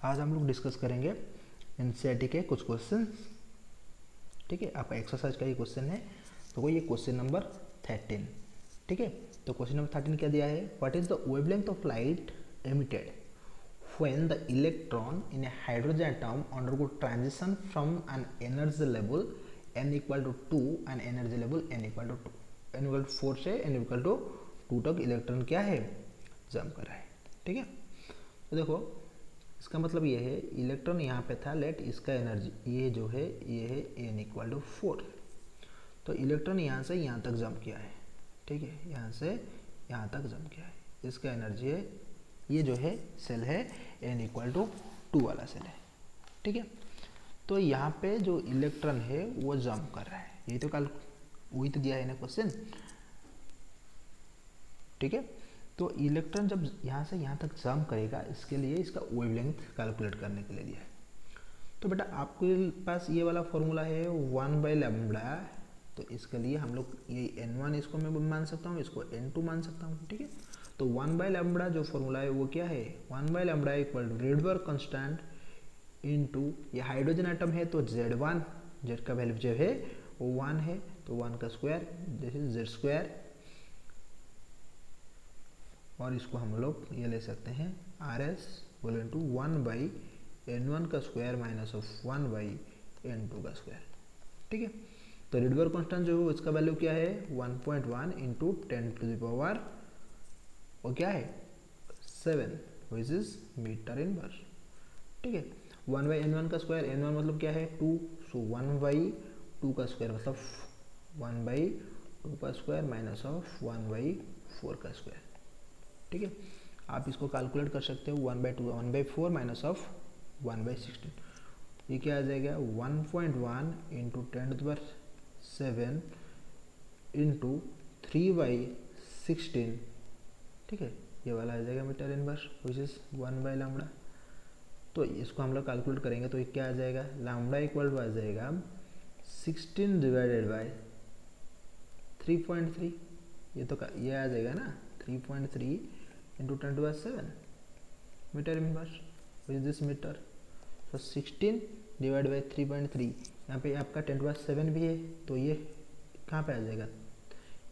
आज हम लोग डिस्कस करेंगे एनसीईआरटी के कुछ क्वेश्चन। ठीक है, आपका एक्सरसाइज का ये क्वेश्चन है, तो वो ये क्वेश्चन नंबर 13। ठीक है, तो क्वेश्चन नंबर 13 क्या दिया है, what is the wavelength of light emitted when the electron in a hydrogen atom undergo transition from an energy level n equal to 2 and energy level n equal to 2, n equal to 4 से n equal to 2 तक electron क्या है, jump कर रहा है। ठीक है, तो देखो इसका मतलब ये है इलेक्ट्रॉन यहाँ पे था, लेट इसका एनर्जी ये जो है ये है n इक्वल टू 4, तो इलेक्ट्रॉन यहाँ से यहाँ तक जंप किया है। ठीक है, यहाँ से यहाँ तक जंप किया है, इसका एनर्जी है ये जो है सेल है n इक्वल टू 2 वाला सेल है। ठीक है, तो यहाँ पे जो इलेक्ट्रॉन है वो जंप कर रहा है, यही तो कल वही तो दिया है ना क्वेश्चन। ठीक है, तो इलेक्ट्रॉन जब यहाँ से यहाँ तक जंप करेगा, इसके लिए इसका वेवलेंथ कैलकुलेट करने के लिए दिया है। तो बेटा आपके पास ये वाला फॉर्मूला है 1/λ, तो इसके लिए हम लोग ये n1 इसको मैं मान सकता हूँ, इसको n2 मान सकता हूँ। ठीक है, तो 1/λ जो फॉर्मूला है वो क्या है, 1/λ equal to Rydberg constant into ये हाइड्रोजन आइटम है तो Z1, Z का वैल्यू जो है वो 1 है, तो 1 का स्क्वायर जैसे Z स्क्वायर, और इसको हम लोग ये ले सकते हैं RS बोले इंटू 1/n1 का स्क्वायर माइनस ऑफ 1/n2 का स्क्वायर। ठीक है, तो रेडबर्ग कांस्टेंट जो है उसका वैल्यू क्या है 1.1 इंटू 10 टू द पावर वो क्या है 7 विच इज मीटर इनवर्स। ठीक है, 1/n1 का स्क्वायर, n1 मतलब क्या है 2, सो 1/2 का स्क्वायर मतलब 1/2 का स्क्वायर माइनस ऑफ 1/4 का स्क्वायर। ठीक है, आप इसको कैलकुलेट कर सकते हो 1/2 1/4 माइनस ऑफ 1/16, ये क्या आ जाएगा 1.1 इंटू 10 टू द 7 इंटू 3/16। ठीक है, ये वाला आ जाएगा मीटर इनवर्स विच इज 1/λ। तो इसको हम लोग कैलकुलेट करेंगे तो ये क्या आ जाएगा, लैम्बडा इक्वल टू आ जाएगा 16 डिवाइडेड बाय 3.3, ये तो ये आ जाएगा ना 3.3 into 10 to the 7 metre inverse which this metre. तो 16 डिवाइड बाई 3.3, यहाँ पे आपका 10 टू द 7 भी है, तो ये कहाँ पे आ जाएगा,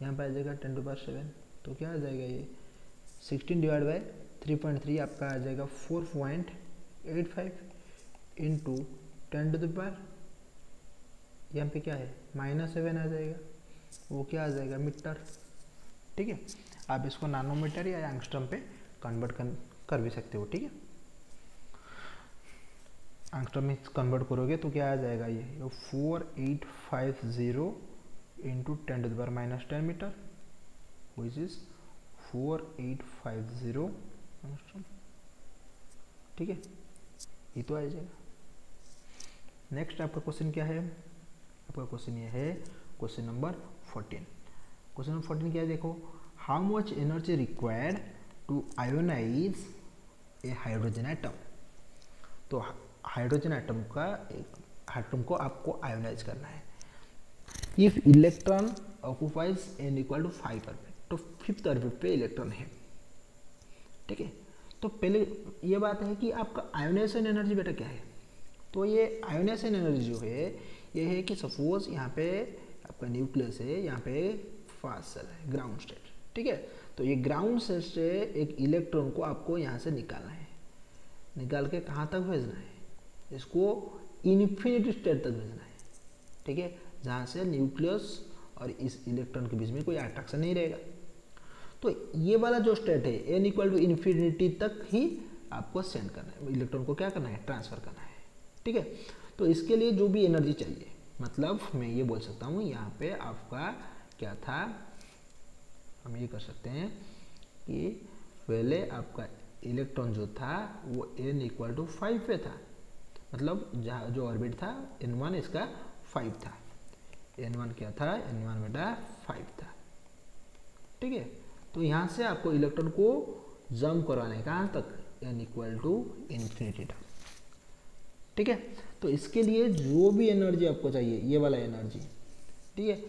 यहाँ पे आ जाएगा 10 टू द 7, तो क्या आ जाएगा ये 16 डिवाइड बाई 3.3 आपका आ जाएगा 4.85 इंटू 10 टू द पावर, यहाँ पे क्या है -7 आ जाएगा, वो क्या आ जाएगा मीटर। ठीक है, आप इसको नानोमीटर या एंगस्ट्रम पे कन्वर्ट कर भी सकते हो। ठीक है, एंगस्ट्रम में कन्वर्ट करोगे तो क्या आ जाएगा ये 4850 into 10 to the power -10 metre which is 4850 angstrom. ठीक है, ये तो आ जाएगा। नेक्स्ट आपका क्वेश्चन क्या है, आपका क्वेश्चन ये है क्वेश्चन नंबर 14। क्वेश्चन नंबर 14 क्या है, देखो how much energy required to ionise a hydrogen atom. तो हाइड्रोजन एटम को आपको आयोनाइज करना है। If electron occupies n equal to 5 orbit, तो 5th ऑर्बिट पे इलेक्ट्रॉन है। ठीक है, तो पहले ये बात है कि आपका आयोनाइजेशन एनर्जी बेटा क्या है, तो ये आयोनाइजेशन एनर्जी जो है ये है कि सपोज यहाँ पे आपका न्यूक्लियस है, यहाँ पे फास्ट सेल है, ग्राउंड स्टेट। ठीक है, तो ये ग्राउंड स्टेट से एक इलेक्ट्रॉन को आपको यहाँ से निकालना है, निकाल के कहाँ तक भेजना है, इसको इन्फिनिटी स्टेट तक भेजना है। ठीक है, जहाँ से न्यूक्लियस और इस इलेक्ट्रॉन के बीच में कोई अट्रैक्शन नहीं रहेगा। तो ये वाला जो स्टेट है n इक्वल टू इन्फिनिटी तक ही आपको सेंड करना है, इलेक्ट्रॉन को क्या करना है, ट्रांसफर करना है। ठीक है, तो इसके लिए जो भी एनर्जी चाहिए, मतलब मैं ये बोल सकता हूँ यहाँ पे आपका क्या था, हम ये कर सकते हैं कि पहले आपका इलेक्ट्रॉन जो था वो n इक्वल टू 5 पे था, मतलब जहाँ जो ऑर्बिट था n1 इसका 5 था, n1 क्या था, n1 बेटा 5 था। ठीक है, तो यहाँ से आपको इलेक्ट्रॉन को जंप करवाने कहाँ तक, n इक्वल टू इन्फिनिटी तक। ठीक है, तो इसके लिए जो भी एनर्जी आपको चाहिए, ये वाला एनर्जी, ठीक है,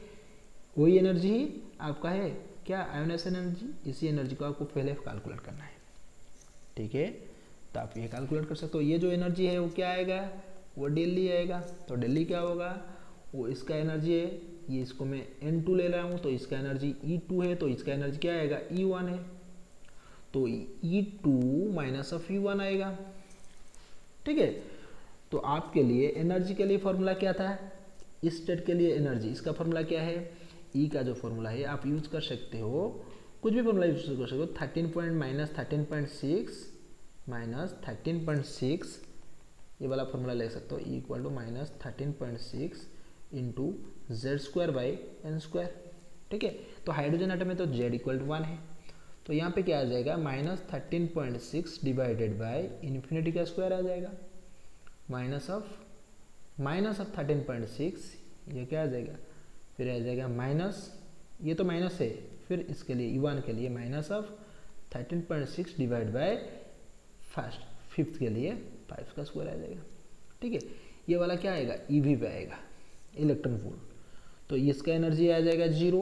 वही एनर्जी ही आपका है क्या, आयोनाइजेशन एनर्जी। इसी एनर्जी को आपको पहले कैलकुलेट करना है। ठीक है, तो आप ये कैलकुलेट कर सकते हो। ये जो एनर्जी है वो क्या आएगा, वो डेली आएगा। तो डेली क्या होगा, वो इसका एनर्जी है, ये इसको मैं N2 ले रहा हूँ, तो इसका एनर्जी E2 है, तो इसका एनर्जी क्या आएगा, E1 है, तो E2 माइनस ऑफ E1 आएगा। ठीक है, तो आपके लिए एनर्जी के लिए फॉर्मूला क्या था, इस स्टेट के लिए एनर्जी, इसका फॉर्मूला क्या है, E का जो फॉर्मूला है आप यूज कर सकते हो, कुछ भी फॉर्मूला यूज कर सकते हो, 13.6 माइनस 13.6 ये वाला फॉर्मूला ले सकते हो, E equal to minus 13.6 into Z square by n square. ठीक है, तो हाइड्रोजन एटम में तो Z इक्वल टू 1 है, तो यहाँ पे क्या आ जाएगा, माइनस 13.6 डिवाइडेड बाई इन्फिनिटी का स्क्वायर आ जाएगा, माइनस ऑफ 13.6, ये क्या आ जाएगा, फिर आ जाएगा माइनस, ये तो माइनस है, फिर इसके लिए E1 के लिए minus of 13.6 divide by fifth के लिए 5 का स्क्वायर आ जाएगा। ठीक है, ये वाला क्या आएगा, EV पे आएगा, इलेक्ट्रॉन वोल्ट, तो इसका एनर्जी आ जाएगा 0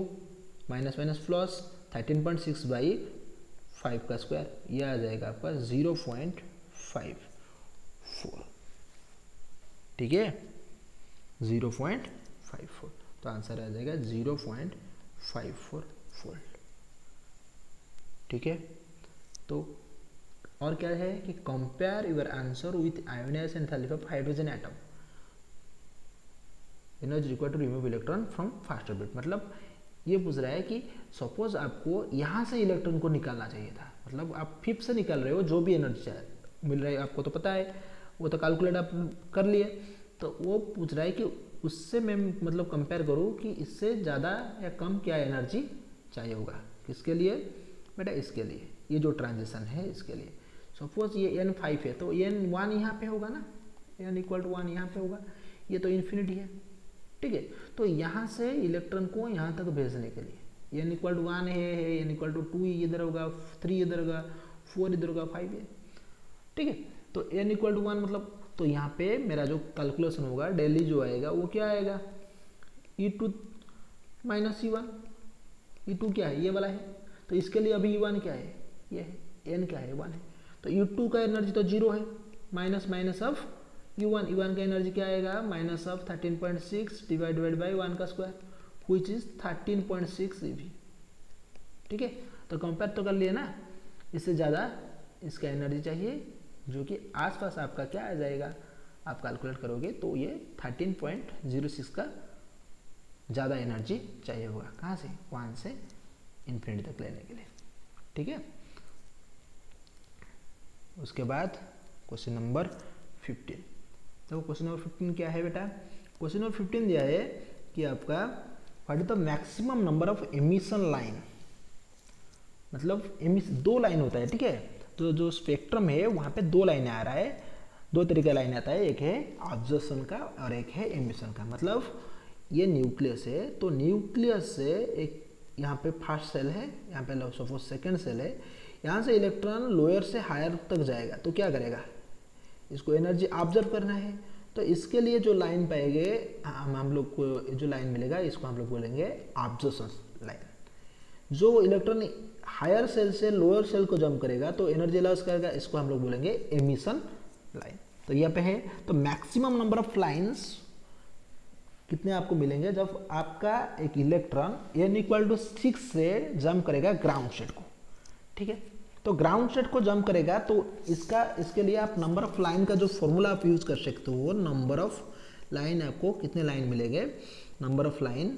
माइनस माइनस प्लस 13.6 बाई 5 का स्क्वायर, ये आ जाएगा आपका 0.54। ठीक है, 0.54, तो आंसर आ जाएगा 0.54 वोल्ट। ठीक है, तो और क्या है कि compare your answer with ionisation enthalpy of hydrogen atom, energy required to remove electron from first orbit. मतलब ये पूछ रहा है कि सपोज आपको यहाँ से इलेक्ट्रॉन को निकालना चाहिए था, मतलब आप फिफ्थ से निकाल रहे हो, जो भी एनर्जी मिल रहा है आपको तो पता है, वो तो कैलकुलेट आप कर लिए, तो वो पूछ रहा है कि उससे मैं मतलब कंपेयर करूँ कि इससे ज़्यादा या कम क्या एनर्जी चाहिए होगा, किसके लिए बेटा, इसके लिए, ये जो ट्रांजिशन है इसके लिए। सपोज ये N5 है, तो N1 यहाँ पे होगा ना, N इक्वल टू 1 यहाँ पे होगा, ये तो इन्फिनिटी है। ठीक है, तो यहाँ से इलेक्ट्रॉन को यहाँ तक भेजने के लिए N इक्वल टू 1 है, N इक्वल टू 2 इधर होगा, 3 इधर होगा, 4 इधर होगा, 5 है। ठीक है, तो N इक्वल टू 1 मतलब, तो यहाँ पे मेरा जो कैलकुलेशन होगा डेली जो आएगा वो क्या आएगा, E2 माइनस E1, E2 क्या है, ये वाला है, तो इसके लिए अभी E1 क्या है, ये है, N क्या है, 1 है, तो E2 का एनर्जी तो 0 है, माइनस माइनस ऑफ E1 का एनर्जी क्या आएगा, माइनस ऑफ 13.6 डिवाइडेड बाई 1 का स्क्वायर, व्हिच इज 13.6 EV। ठीक है, तो कंपेयर तो कर लिए ना, इससे ज़्यादा इसका एनर्जी चाहिए, जो कि आसपास आपका क्या आ जाएगा, आप कैलकुलेट करोगे तो ये 13.06 का ज़्यादा एनर्जी चाहिए होगा, कहाँ से, 1 से इन्फिनिटी तक लेने के लिए। ठीक है, उसके बाद क्वेश्चन नंबर 15। तो क्वेश्चन नंबर 15 क्या है बेटा, क्वेश्चन नंबर 15 दिया है कि आपका what is the maximum number of emission line, मतलब दो लाइन होता है। ठीक है, तो जो स्पेक्ट्रम है वहाँ पे 2 लाइनें आ रहा है, 2 तरीके का लाइन आता है, एक है ऑब्जर्वेशन का और एक है एमिशन का। मतलब ये न्यूक्लियस है, तो न्यूक्लियस से एक यहाँ पे फर्स्ट सेल है, यहाँ पे सपोज सेकेंड सेल है, यहाँ से इलेक्ट्रॉन लोअर से हायर तक जाएगा, तो क्या करेगा, इसको एनर्जी ऑब्जर्व करना है, तो इसके लिए जो लाइन पाएंगे हम लोग को, जो लाइन मिलेगा इसको हम लोग बोलेंगे ऑब्जर्वेशन लाइन। जो इलेक्ट्रॉन हायर सेल से लोअर सेल को जंप करेगा तो एनर्जी लॉस करेगा, इसको हम लोग बोलेंगे एमिशन लाइन। तो यहाँ पे है, तो मैक्सिमम नंबर ऑफ लाइन्स कितने आपको मिलेंगे जब आपका एक इलेक्ट्रॉन n इक्वल टू 6 से जंप करेगा ग्राउंड स्टेट को। ठीक है, तो ग्राउंड स्टेट को जंप करेगा, तो इसके लिए आप नंबर ऑफ लाइन का जो फॉर्मूला आप यूज कर सकते हो, नंबर ऑफ लाइन, आपको कितने लाइन मिलेंगे, नंबर ऑफ लाइन।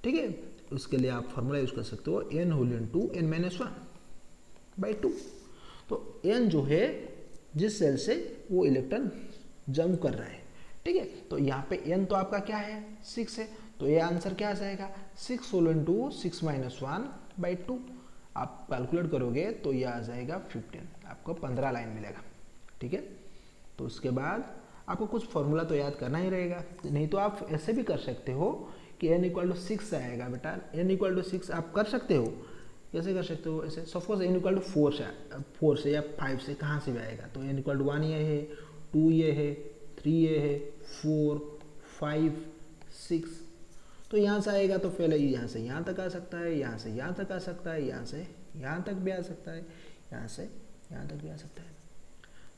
ठीक है, उसके लिए आप फॉर्मूला यूज कर सकते हो n whole into n minus 1/2। तो n जो है जिस सेल से वो इलेक्ट्रॉन जंप कर रहा है। ठीक है, तो यहाँ पे n तो आपका क्या है, 6 है, तो ये आंसर क्या आ जाएगा, 6 होल इनटू 6 माइनस 1/2। आप कैलकुलेट करोगे तो ये आ जाएगा 15, आपको 15 लाइन मिलेगा। ठीक है, तो उसके बाद आपको कुछ फॉर्मूला तो याद करना ही रहेगा, नहीं तो आप ऐसे भी कर सकते हो कि n इक्वल टू 6 से आएगा बेटा, n इक्वल टू 6 आप कर सकते हो। कैसे कर सकते हो, ऐसे सपोज n इक्वल टू 4 से या 5 से कहाँ से भी आएगा, तो n इक्वल टू 1 ये है, 2 ये है, 3 ये है, 4 5 6, तो यहाँ से आएगा तो पहले यहाँ से यहाँ तक आ सकता है, यहाँ से यहाँ तक आ सकता है, यहाँ से यहाँ तक भी आ सकता है, यहाँ से यहाँ तक भी आ सकता है।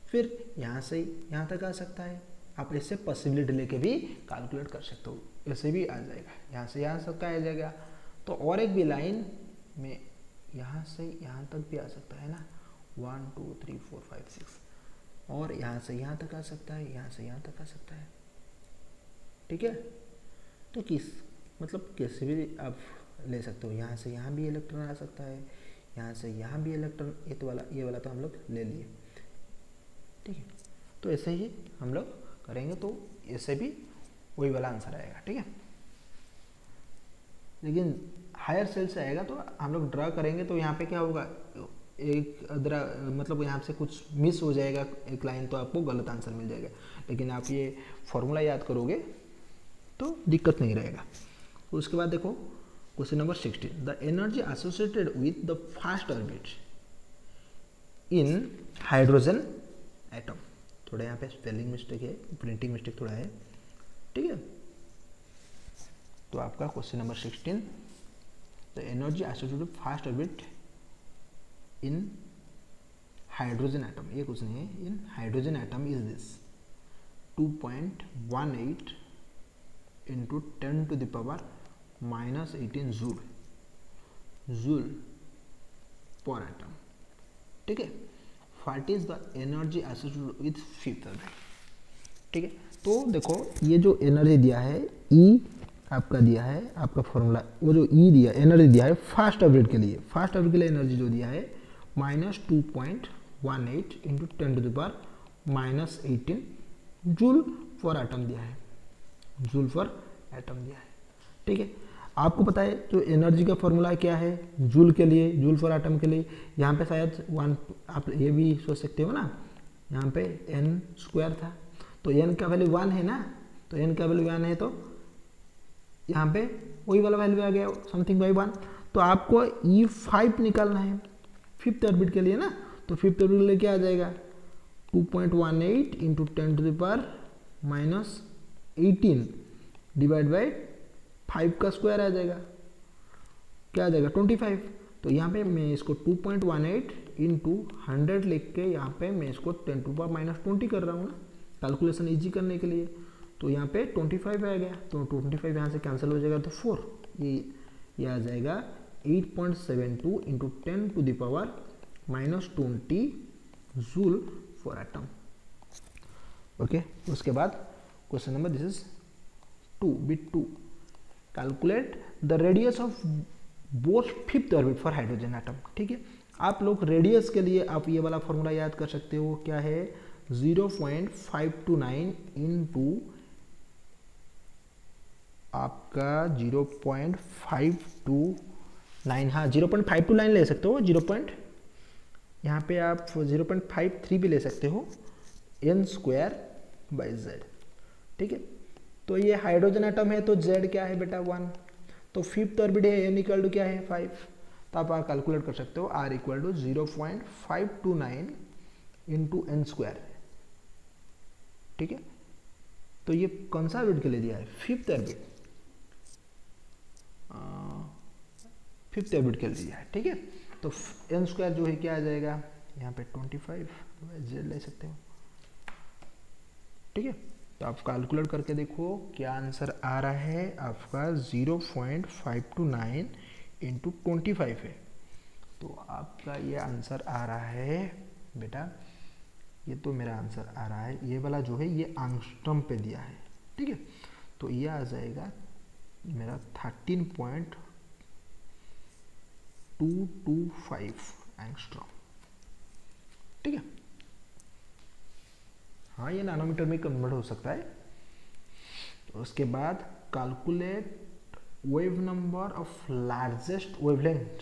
फिर यहाँ से यहाँ तक आ सकता है। आप इससे पॉसिबिलिटी लेके भी कैलकुलेट कर सकते हो, ऐसे भी आ जाएगा, यहाँ से यहाँ तक आ जाएगा। तो और एक भी लाइन में यहाँ से यहाँ तक भी आ सकता है ना, 1 2 3 4 5 6, और यहाँ से यहाँ तक आ सकता है, यहाँ से यहाँ तक आ सकता है। ठीक है, तो मतलब कैसे भी आप ले सकते हो। यहाँ से यहाँ भी इलेक्ट्रॉन आ सकता है, यहाँ से यहाँ भी इलेक्ट्रॉन, ये वाला तो हम लोग ले लिए। ठीक है, तो ऐसे ही हम लोग करेंगे तो ऐसे भी वही वाला आंसर आएगा। ठीक है, लेकिन हायर सेल से आएगा तो हम लोग ड्रा करेंगे तो यहाँ पे क्या होगा, एक मतलब यहाँ से कुछ मिस हो जाएगा एक लाइन, तो आपको गलत आंसर मिल जाएगा। लेकिन आप ये फॉर्मूला याद करोगे तो दिक्कत नहीं रहेगा। उसके बाद देखो question number 16, the energy associated with the first orbit in hydrogen atom. थोड़ा यहाँ पे स्पेलिंग मिस्टेक है, प्रिंटिंग मिस्टेक थोड़ा है। ठीक है, तो आपका question number 16, the energy associated with first orbit in hydrogen atom, ये कुछ नहीं है, in hydrogen atom is this 2.18 into 10 to the power minus 18 joule per atom. ठीक है, what is the energy associated with fifth orbit. ठीक है, तो देखो ये जो एनर्जी दिया है ई आपका दिया है, आपका फॉर्मूला वो जो ई दिया एनर्जी दिया है फास्ट ऑर्बिट के लिए, फास्ट ऑर्बिट के लिए एनर्जी जो दिया है -2.18 into 10 to the power -18 joule for atom दिया है, जूल फॉर एटम दिया है। ठीक है, आपको पता है जो एनर्जी का फॉर्मूला क्या है जूल के लिए, जूल फॉर एटम के लिए। यहाँ पे शायद 1, आप ये भी सोच सकते हो ना, यहाँ पे n² था तो n का वैल्यू 1 है ना, तो n का वैल्यू 1 है तो यहाँ पे वही वाला वैल्यू आ गया समथिंग बाई 1। तो आपको E5 निकालना है फिफ्थ ऑर्बिट के लिए ना, तो फिफ्थ ऑर्बिट के लिए क्या आ जाएगा 2.18 into 10 to the power -18 divide by 5 का स्क्वायर आ जाएगा, क्या आ जाएगा 25। तो यहाँ पे मैं इसको 2.18 इंटू 100 लिख के यहाँ पे मैं इसको 10 टू पावर -20 कर रहा हूँ ना, कैलकुलेशन इजी करने के लिए। तो यहाँ पे 25 आ गया, तो 25 यहाँ से कैंसिल हो जाएगा तो 4, ये आ जाएगा 8.72 into 10 to the power -20 joule for atom. Okay, उसके बाद question number this is 2, bit 2, calculate the radius of both fifth orbit for hydrogen atom. ठीक है, आप लोग रेडियस के लिए आप ये वाला फॉर्मूला याद कर सकते हो, क्या है 0.529 इंटू आपका 0.529, हाँ 0.529 ले सकते हो, यहाँ पे आप 0.53 भी ले सकते हो, n²/z। ठीक है, तो ये हाइड्रोजन एटम है तो z क्या है बेटा 1, तो फिफ्थ ऑर्बिट है n इक्वल टू क्या है 5, तो आप कैलकुलेट कर सकते हो r equal to 0.529 into n²। ठीक है, तो ये कौन सा ऑर्बिट के लिए दिया है फिफ्थ ऑर्बिट, फिफ्थ ऑर्बिट के लिए दिया है। ठीक है, तो n² जो है क्या आ जाएगा यहाँ पे 25/z ले सकते हो। ठीक है, तो आप कैलकुलेट करके देखो क्या आंसर आ रहा है आपका 0.529 इंटू 25 है, तो आपका ये आंसर आ रहा है बेटा, ये तो मेरा आंसर आ रहा है, ये वाला जो है ये एंगस्ट्रॉम पे दिया है। ठीक है, तो ये आ जाएगा मेरा 13.225 एंगस्ट्रॉम। ठीक है, हाँ ये नैनोमीटर में कन्वर्ट हो सकता है। तो उसके बाद calculate wave number of largest wavelength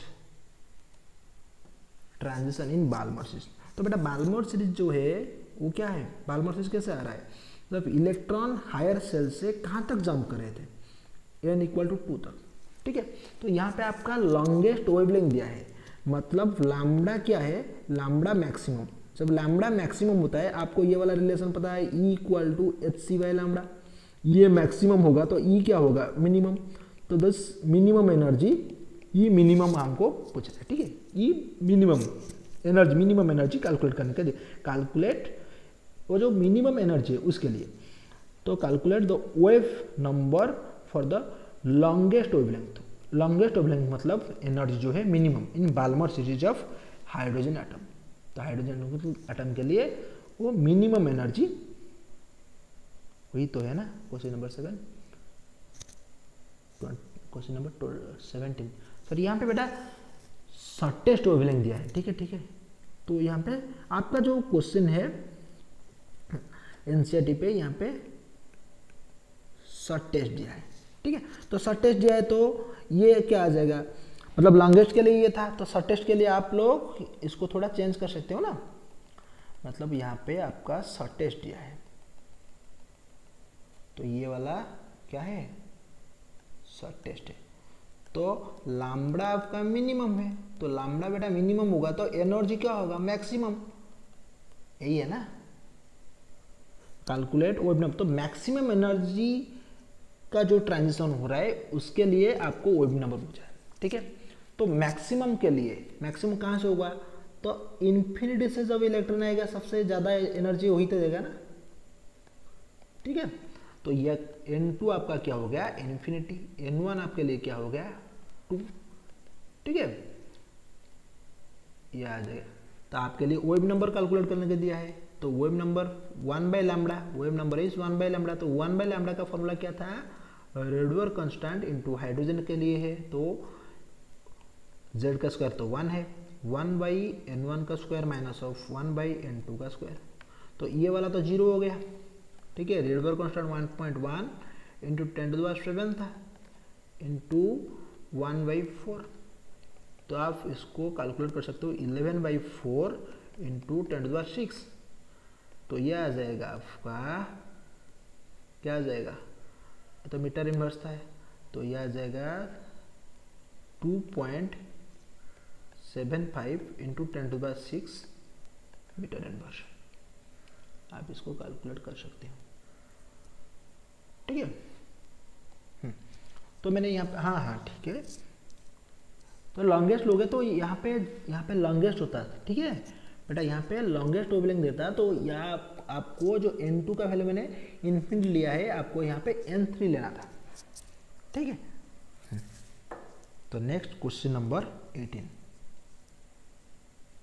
transition in Balmer series. तो बेटा बाल्मर सीरीज जो है वो क्या है, बाल्मर सीरीज कैसे आ रहा है, जब इलेक्ट्रॉन हायर सेल से कहाँ तक जंप कर रहे थे n इक्वल टू 2 तक। ठीक है, तो यहाँ पे आपका लॉन्गेस्ट वेवलेंथ दिया है, मतलब लैम्बडा क्या है, लैम्बडा मैक्सिमम। जब लैम्बडा मैक्सिमम होता है, आपको ये वाला रिलेशन पता है E इक्वल टू hc/λ, ये मैक्सिमम होगा तो E क्या होगा मिनिमम, तो बस मिनिमम एनर्जी E मिनिमम हमको पूछ रहा है। ठीक है, E मिनिमम एनर्जी कैलकुलेट करने के लिए कैलकुलेट वो जो मिनिमम एनर्जी है उसके लिए। तो calculate the wave number for the longest wavelength. Longest wavelength मतलब एनर्जी जो है minimum in Balmer series of hydrogen atom. तो हाइड्रोजन एटम के लिए वो मिनिमम एनर्जी वही तो है ना question number 7, question number 17। Sir यहाँ पे बेटा शॉर्टेस्ट वेवलेंथ दिया है, ठीक है ठीक है। तो यहाँ पे आपका जो क्वेश्चन है एनसीईआरटी पे यहाँ पे शॉर्टेस्ट दिया है, ठीक है। तो शॉर्टेस्ट दिया है तो ये क्या आ जाएगा, मतलब लॉन्गेस्ट के लिए ये था, तो शॉर्टेस्ट के लिए आप लोग इसको थोड़ा चेंज कर सकते हो ना। मतलब यहाँ पे आपका शॉर्टेस्ट दिया है तो ये वाला क्या है शॉर्टेस्ट है। तो लैम्ब्डा आपका मिनिमम है, तो लैम्ब्डा बेटा मिनिमम होगा तो एनर्जी क्या होगा मैक्सिमम, यही है ना। कैलकुलेट वेव नंबर, तो मैक्सिमम एनर्जी का जो ट्रांजिशन हो रहा है उसके लिए आपको वेव नंबर पूछा है, ठीक है। तो मैक्सिमम के लिए, मैक्सिमम कहाँ से होगा, तो इन्फिनिटी से जब इलेक्ट्रॉन आएगा सबसे ज़्यादा एनर्जी वही तो देगा ना, ठीक है। तो यह N2 आपका क्या हो गया इन्फिनिटी, N1 आपके लिए क्या हो गया 2, ठीक है। यह आ जाएगा। तो आपके लिए वेव नंबर कैलकुलेट करने के दिया है, तो wave number 1 by lambda, wave number is 1 by lambda. तो 1 बाय लैम्ब्डा का फॉर्मूला क्या था, रेडबर कांस्टेंट इनटू हाइड्रोजन के लिए है तो z का स्क्वायर तो 1 है, 1 बाई n1 का square minus of 1 by n2 का स्क्वायर। तो ये वाला तो 0 हो गया, ठीक है। रेडबर कांस्टेंट 1.1 इंटू 10⁻7 था इंटू 1/4। तो आप इसको कैलकुलेट कर सकते हो 11/4 इंटू 10⁻6। तो यह आ जाएगा आपका क्या आ जाएगा, तो मीटर इनवर्स था, तो यह आ जाएगा 2.75 इंटू 10⁻6 मीटर इनवर्स। आप इसको कैलकुलेट कर सकते हो, ठीक है। तो मैंने यहाँ पे हाँ ठीक है। तो लॉन्गेस्ट लोगे तो यहाँ पे लॉन्गेस्ट होता है, ठीक है बेटा। यहाँ पे लॉन्गेस्ट वेवलेंथ देता है तो यहाँ आपको जो N2 का वैल्यू मैंने इन्फिनिटी लिया है, आपको यहाँ पे N3 लेना था, ठीक है। तो नेक्स्ट क्वेश्चन नंबर 18,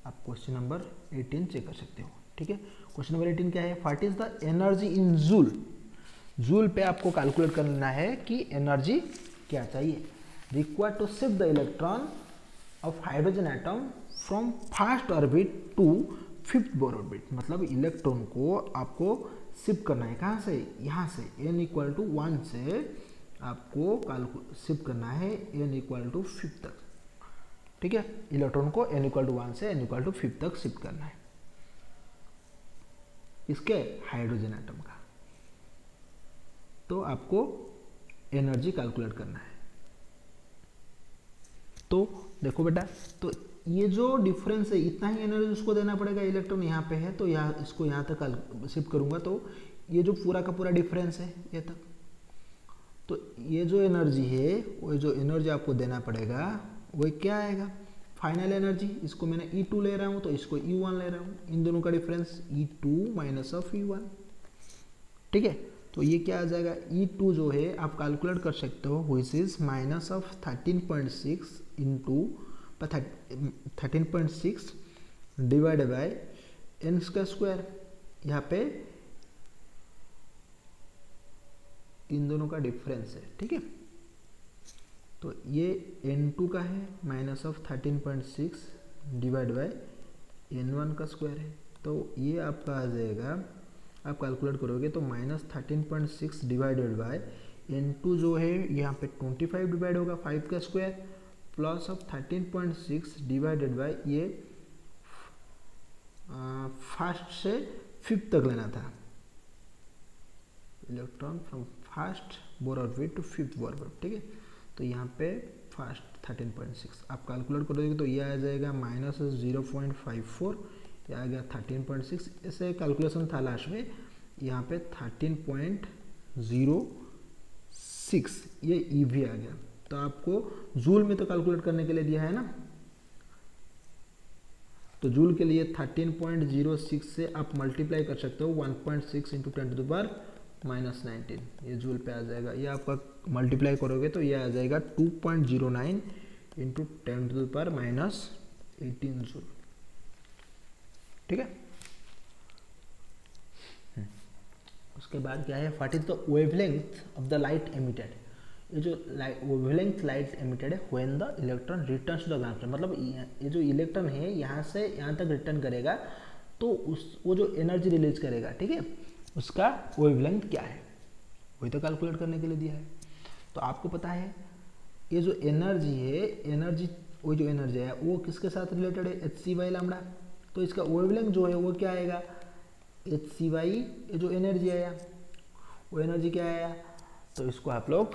आप क्वेश्चन नंबर 18 चेक कर सकते हो, ठीक है। क्वेश्चन नंबर 18 क्या है, what is the energy in joule. Joule पे आपको कैलकुलेट करना है कि एनर्जी क्या चाहिए। Required to shift the electron of hydrogen atom from first orbit to 5th Bohr orbit, मतलब इलेक्ट्रॉन को आपको शिफ्ट करना है, कहाँ से, यहाँ से n=1 से आपको शिफ्ट करना है n=5 तक, ठीक है। इलेक्ट्रॉन को n=1 से n=5 तक शिफ्ट करना है, इसके हाइड्रोजन एटम का। तो आपको एनर्जी कैलकुलेट करना है। तो देखो बेटा, तो ये जो डिफरेंस है इतना ही एनर्जी उसको देना पड़ेगा। इलेक्ट्रॉन यहाँ पे है तो यहाँ इसको यहाँ तक शिफ्ट करूँगा तो ये जो पूरा का पूरा डिफरेंस है ये तक, तो ये जो एनर्जी है वो जो एनर्जी आपको देना पड़ेगा वो क्या आएगा फाइनल एनर्जी। इसको मैंने E2 ले रहा हूँ तो इसको E1 ले रहा हूँ, इन दोनों का difference E2 minus of E1, ठीक है। तो ये क्या आ जाएगा, E2 जो है आप कैलकुलेट कर सकते हो which is minus of 13.6 into 13.6 divide by n का स्क्वायर। यहाँ पे इन दोनों का डिफरेंस है, ठीक है। तो ये n2 का है minus of 13.6 divide by n1 का स्क्वायर है। तो ये आपका आ जाएगा, आप कैलकुलेट करोगे तो माइनस 13.6 डिवाइडेड बाय n2 जो है यहाँ पे 25 डिवाइड होगा 5 का square plus of 13.6 divided by ये फर्स्ट से 5th तक लेना था, electron from first Bohr orbit to 5th Bohr orbit, ठीक है। तो यहाँ पे फर्स्ट 13.6 आप कैलकुलेट करोगे तो ये आ जाएगा माइनस 0.54, ये आ गया 13.6, ऐसे कैलकुलेशन था लास्ट में। यहाँ पे 13.06 ये EV आ गया। तो आपको जूल में तो कैलकुलेट करने के लिए दिया है ना, तो जूल के लिए 13.06 से आप मल्टीप्लाई कर सकते हो 1.6 इंटू 10⁻⁻19, ये जूल पे आ जाएगा। ये आपका मल्टीप्लाई करोगे तो ये आ जाएगा 2.09 इंटू 10⁻18 जूल। ठीक है। उसके बाद क्या है, what is the wavelength of the light emitted. ये जो वेवलेंथ लाइट एमिटेड है when the electron returns to the ground plane, मतलब ये जो इलेक्ट्रॉन है यहाँ से यहाँ तक रिटर्न करेगा तो वो जो एनर्जी रिलीज करेगा, ठीक है, उसका वेवलेंथ क्या है, वही तो कैलकुलेट करने के लिए दिया है। तो आपको पता है ये जो एनर्जी है, एनर्जी वो जो एनर्जी है वो किसके साथ रिलेटेड है, hc/λ। तो इसका वेवलेंथ जो है वो क्या आएगा, hc/, ये जो एनर्जी आया वो एनर्जी क्या आया, तो इसको आप लोग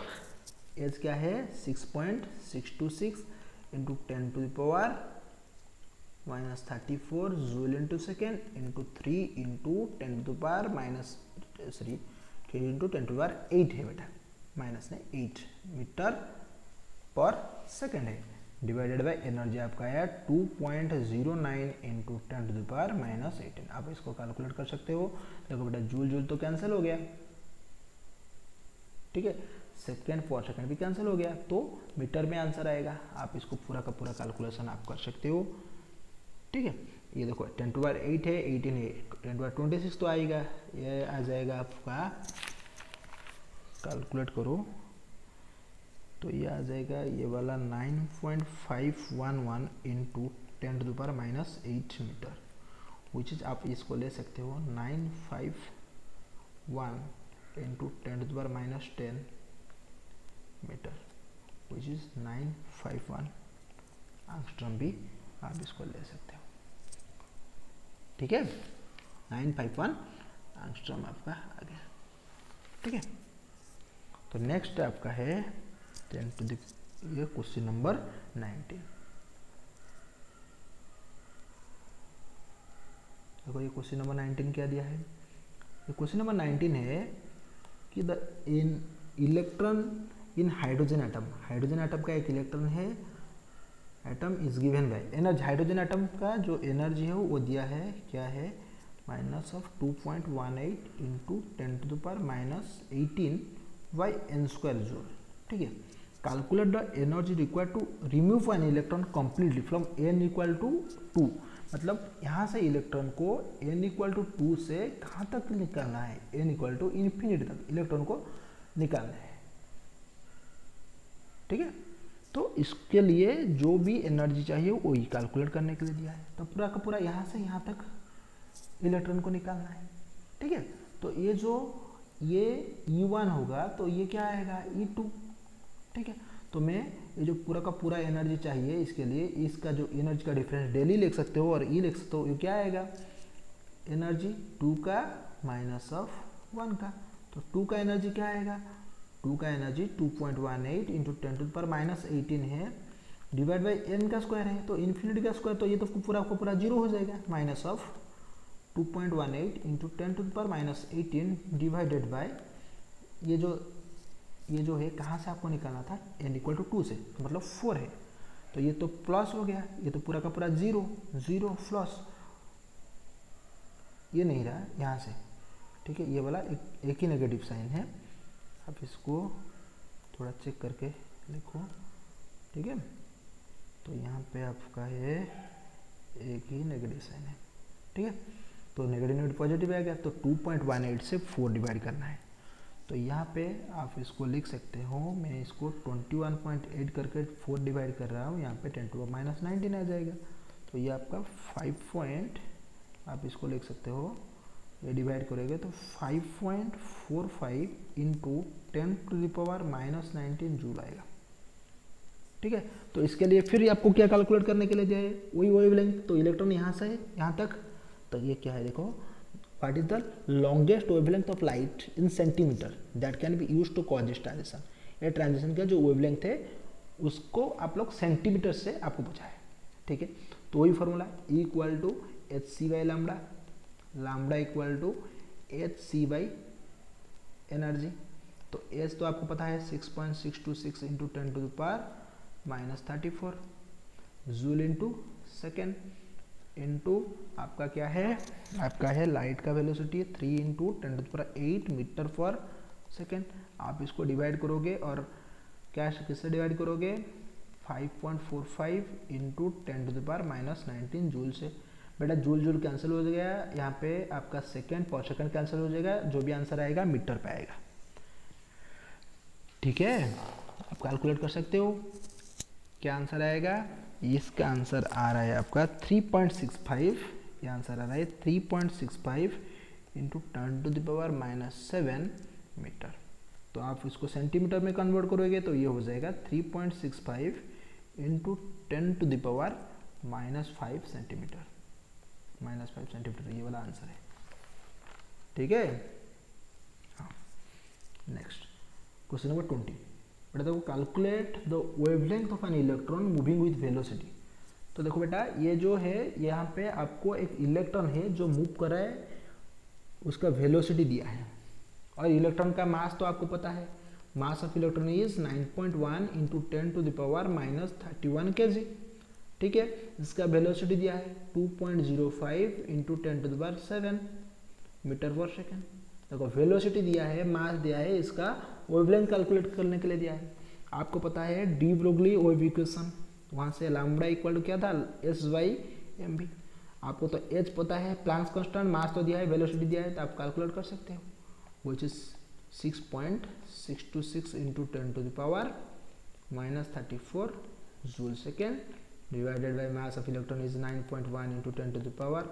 एच क्या है 6.626 into 10⁻⁻34 joule into second into 3 into 3 into 10⁸ है बेटा, -8 मीटर पर सेकेंड है, डिवाइडेड बाय एनर्जी आपका आया 2.09 इंटू 10⁻⁻18। आप इसको कैलकुलेट कर सकते हो। देखो बेटा जूल जूल तो कैंसिल हो गया, ठीक है, सेकेंड पर सेकेंड भी कैंसिल हो गया, तो मीटर में आंसर आएगा। आप इसको पूरा का पूरा कैलकुलेशन आप कर सकते हो। ठीक है, ये देखो 10⁸ है, 18 है, 10⁻26 तो आएगा, ये आ जाएगा आपका, कैलकुलेट करो तो ये आ जाएगा ये वाला 9.511 इंटू 10⁻⁻8 मीटर, विच इज आप इसको ले सकते हो 951 into 10⁻10 metre, which is 951 angstrom भी आप इसको ले सकते हो। ठीक है, 951 एंगस्ट्रॉम आपका आ गया। ठीक है, तो नेक्स्ट आपका है 10 टू द ये क्वेश्चन नंबर 19। देखो ये क्वेश्चन नंबर 19 क्या दिया है, ये क्वेश्चन नंबर 19 है कि the in electron in hydrogen atom, hydrogen atom का एक इलेक्ट्रॉन है, atom is given by energy, hydrogen atom का जो एनर्जी है वो दिया है क्या है -2.18 इंटू 10⁻�18 बाई n² जूल। ठीक है, calculate the energy required to remove an electron completely from n = 2, मतलब यहाँ से इलेक्ट्रॉन को n = 2 से कहाँ तक निकालना है, n = इन्फिनिटी तक इलेक्ट्रॉन को निकालना है। ठीक है, तो इसके लिए जो भी एनर्जी चाहिए वही कैलकुलेट करने के लिए दिया है। तो पूरा का पूरा यहाँ से यहाँ तक इलेक्ट्रॉन को निकालना है। ठीक है, तो ये जो ये E1 होगा तो ये क्या आएगा E2। ठीक है, तो मैं ये जो पूरा का पूरा एनर्जी चाहिए इसके लिए, इसका जो एनर्जी का डिफरेंस डेली लिख सकते हो और ई लिख सकते हो, ये क्या आएगा एनर्जी 2 का -1 का, तो 2 का एनर्जी क्या आएगा, 2 का एनर्जी 2.18 इंटू 10⁻⁻18 है, डिवाइड बाई n का स्क्वायर है, तो इन्फिनिटी का स्क्वायर, तो ये तो पूरा का पूरा जीरो हो जाएगा, -2.18 इंटू 10⁻⁻18 डिवाइडेड बाय ये जो है कहाँ से आपको निकालना था, n = 2 से, तो मतलब 4 है, तो ये तो प्लस हो गया, ये तो पूरा का पूरा जीरो प्लस, ये नहीं रहा यहाँ से। ठीक है, ये वाला एक ही नेगेटिव साइन है, आप इसको थोड़ा चेक करके लिखो। ठीक है, तो यहाँ पे आपका है एक ही नेगेटिव साइन है। ठीक है, तो नेगेटिव पॉजिटिव आ गया, तो 2.18 से 4 डिवाइड करना है, तो यहाँ पे आप इसको लिख सकते हो, मैं इसको 21.8 करके 4 डिवाइड कर रहा हूँ, यहाँ पे 10⁻⁻19 आ जाएगा, तो ये आपका 5 आप इसको लिख सकते हो, ये डिवाइड करोगे तो 5.45 इंटू 10⁻⁻19 जूल आएगा। ठीक है, तो इसके लिए फिर आपको क्या कैलकुलेट करने के लिए दिया है, वही वेवलेंथ, तो इलेक्ट्रॉन यहाँ से यहाँ तक, तो ये क्या है देखो, what is the longest wavelength of light in centimetre that can be used to cause this transition. ये ट्रांजिशन का जो वेवलेंथ है उसको आप लोग सेंटीमीटर से आपको पूछा है। ठीक है, तो वही formula E = hc/λ, lambda = hc energy, तो h तो आपको पता है 6.626 into 10⁻⁻34 joule into second, into आपका क्या है, आपका है लाइट का वेलोसिटी 3 इंटू 10⁸ मीटर पर सेकेंड। आप इसको डिवाइड करोगे और क्या किससे डिवाइड करोगे, 5.45 इंटू 10⁻⁻19 जूल से। बेटा जूल जूल कैंसिल हो जाएगा, यहाँ पे आपका सेकेंड पर सेकेंड कैंसिल हो जाएगा, जो भी आंसर आएगा मीटर पे आएगा। ठीक है, आप कैलकुलेट कर सकते हो क्या आंसर आएगा। इसका आंसर आ रहा है आपका 3.65, ये आंसर आ रहा है 3.65 इंटू 10⁻⁻7 मीटर। तो आप इसको सेंटीमीटर में कन्वर्ट करोगे तो ये हो जाएगा 3.65 इंटू 10⁻⁻5 सेंटीमीटर, -5 सेंटीमीटर, ये वाला आंसर है। ठीक है, हाँ। नेक्स्ट क्वेश्चन नंबर 20, बेटा देखो calculate the wavelength of an electron moving with velocity. तो देखो बेटा ये जो है यहाँ पे आपको एक इलेक्ट्रॉन है जो मूव कर रहा है, उसका वेलोसिटी दिया है, और इलेक्ट्रॉन का मास तो आपको पता है, mass of electron is 9.1 into 10⁻31 kg। ठीक है, इसका वेलोसिटी दिया है 2.05 इंटू 10⁻7 मीटर पर सेकेंड। देखो वेलोसिटी दिया है, मास दिया है, इसका वेवलेंथ कैलकुलेट करने के लिए दिया है। आपको पता है डी ब्रोगली वेव इक्वेशन, वहाँ से लैम्ब्डा इक्वल टू क्या था, S/mv। आपको तो एच पता है, प्लैंक्स कांस्टेंट, मास तो दिया है, वेलोसिटी दिया है, तो आप कैलकुलेट कर सकते हो, which is 6.626 into 10⁻⁻34 joule second divided by mass of electron is 9.1 into 10⁻।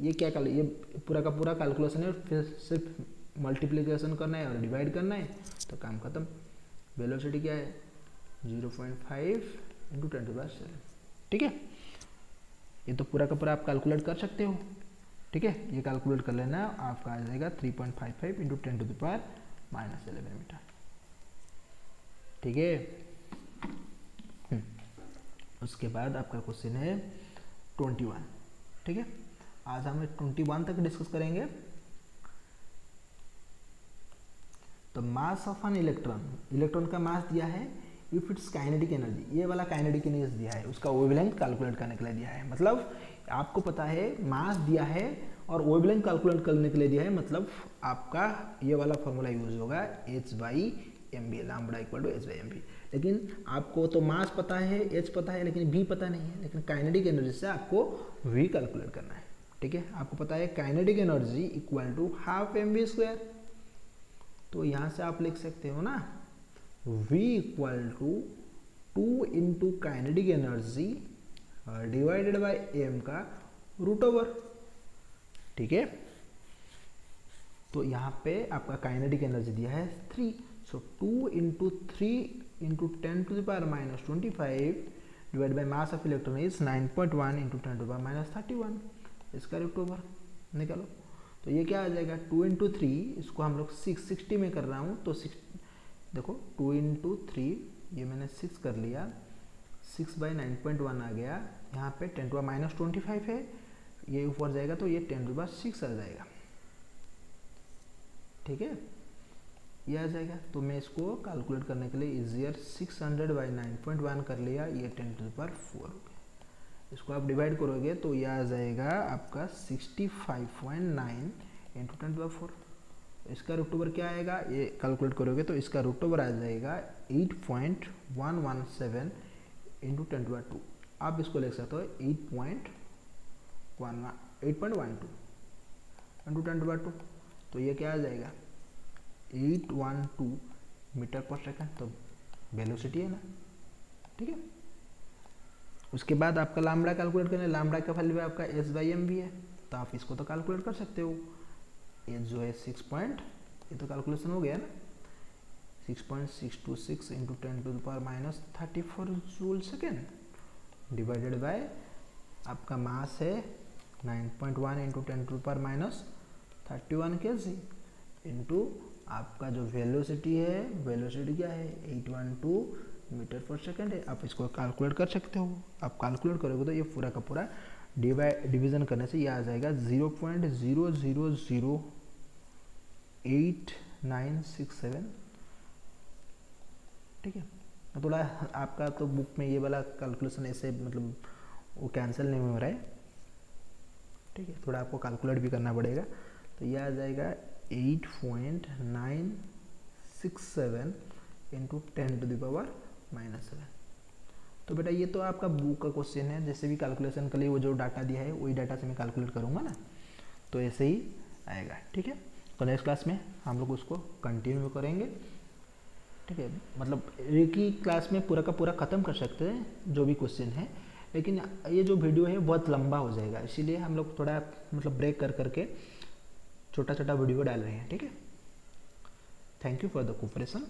ये क्या ये पूरा का पूरा कैलकुलेशन है, फिर सिर्फ मल्टीप्लिकेशन करना है और डिवाइड करना है तो काम खत्म। वेलोसिटी क्या है 0.5 इंटू 10⁻7। ठीक है, ये तो पूरा का पूरा आप कैलकुलेट कर सकते हो। ठीक है, ये कैलकुलेट कर लेना, आपका आ जाएगा 3.55 इंटू 10⁻11 मीटर। ठीक है, उसके बाद आपका क्वेश्चन है 21। ठीक है, आज हम 21 तक डिस्कस करेंगे। तो mass of an electron, electron का मास दिया है, इफ इट्स काइनेटिक एनर्जी, ये वाला काइनेटिक एनर्जी दिया है, उसका वेवलेंथ कैलकुलेट करने के लिए दिया है। मतलब आपको पता है मास दिया है और वेवलेंथ कैलकुलेट करने के लिए दिया है, मतलब आपका ये वाला फॉर्मूला यूज होगा H/mv, lambda equal to H/mv। लेकिन आपको तो मास पता है, H पता है, लेकिन V पता नहीं है, लेकिन काइनेटिक एनर्जी से आपको V कैलकुलेट करना है। ठीक है, आपको पता है kinetic energy equal to half mv², तो यहाँ से आप लिख सकते हो ना V equal to 2 into kinetic energy divided by m का रूट ओवर। ठीक है, तो यहाँ पे आपका काइनेटिक एनर्जी दिया है 3, सो 2 into 3 into 10⁻⁻25 divide by mass of electron is 9.1 into 10⁻31, इसका रूट ओवर निकालो। तो ये क्या आ जाएगा 2 इंटू 3, इसको हम लोग 60 में कर रहा हूँ, तो 6 देखो 2 इंटू 3, ये मैंने 6 कर लिया, 6/9.1 आ गया, यहाँ पे 10⁻25 है, ये ऊपर जाएगा तो ये 10⁻6 आ जाएगा। ठीक है, ये आ जाएगा। तो मैं इसको कैलकुलेट करने के लिए इजियर 600/9.1 कर लिया, ये 10⁻4 हो गया। इसको आप डिवाइड करोगे तो ये आ जाएगा आपका 65.9 इंटू 10⁻4। इसका रूट ओवर क्या आएगा, ये कैलकुलेट करोगे तो इसका रूट ओवर आ जाएगा 8.117 इंटू 10⁻2। आप इसको लिख सकते हो 8.12 इंटू 10⁻2, तो ये क्या आ जाएगा 812 मीटर पर सेकेंड, तो वेलोसिटी है ना। ठीक है, उसके बाद आपका लैम्ब्डा कैलकुलेट करना है, लैम्ब्डा का वैल्यू आपका S/mv है, तो आप इसको तो कैलकुलेट कर सकते हो। ये जो है 6 ये तो कैलकुलेशन हो गया ना, 6.626 into 10⁻34 joule second divided by आपका मास है 9.1 इंटू 10⁻31 kg इंटू आपका जो वेलोसिटी है, वेलोसिटी क्या है 812 मीटर पर सेकेंड है। आप इसको कैलकुलेट कर सकते हो। आप कैलकुलेट करोगे तो ये पूरा का पूरा डिवीजन करने से ये आ जाएगा 0.000867। ठीक है, थोड़ा आपका तो बुक में ये वाला कैलकुलेशन ऐसे मतलब वो कैंसिल नहीं हो रहा है, ठीक है, थोड़ा आपको कैलकुलेट भी करना पड़ेगा। तो ये आ जाएगा 8.967 इंटू 10⁻⁻7। तो बेटा ये तो आपका बुक का क्वेश्चन है, जैसे भी कैलकुलेशन के लिए वो जो डाटा दिया है वही डाटा से मैं कैलकुलेट करूँगा ना, तो ऐसे ही आएगा। ठीक है, तो नेक्स्ट क्लास में हम लोग उसको कंटिन्यू करेंगे। ठीक है, मतलब एक ही क्लास में पूरा का पूरा ख़त्म कर सकते हैं जो भी क्वेश्चन है, लेकिन ये जो वीडियो है बहुत लंबा हो जाएगा, इसीलिए हम लोग थोड़ा मतलब ब्रेक कर करके छोटा छोटा वीडियो डाल रहे हैं। ठीक है, thank you for the cooperation.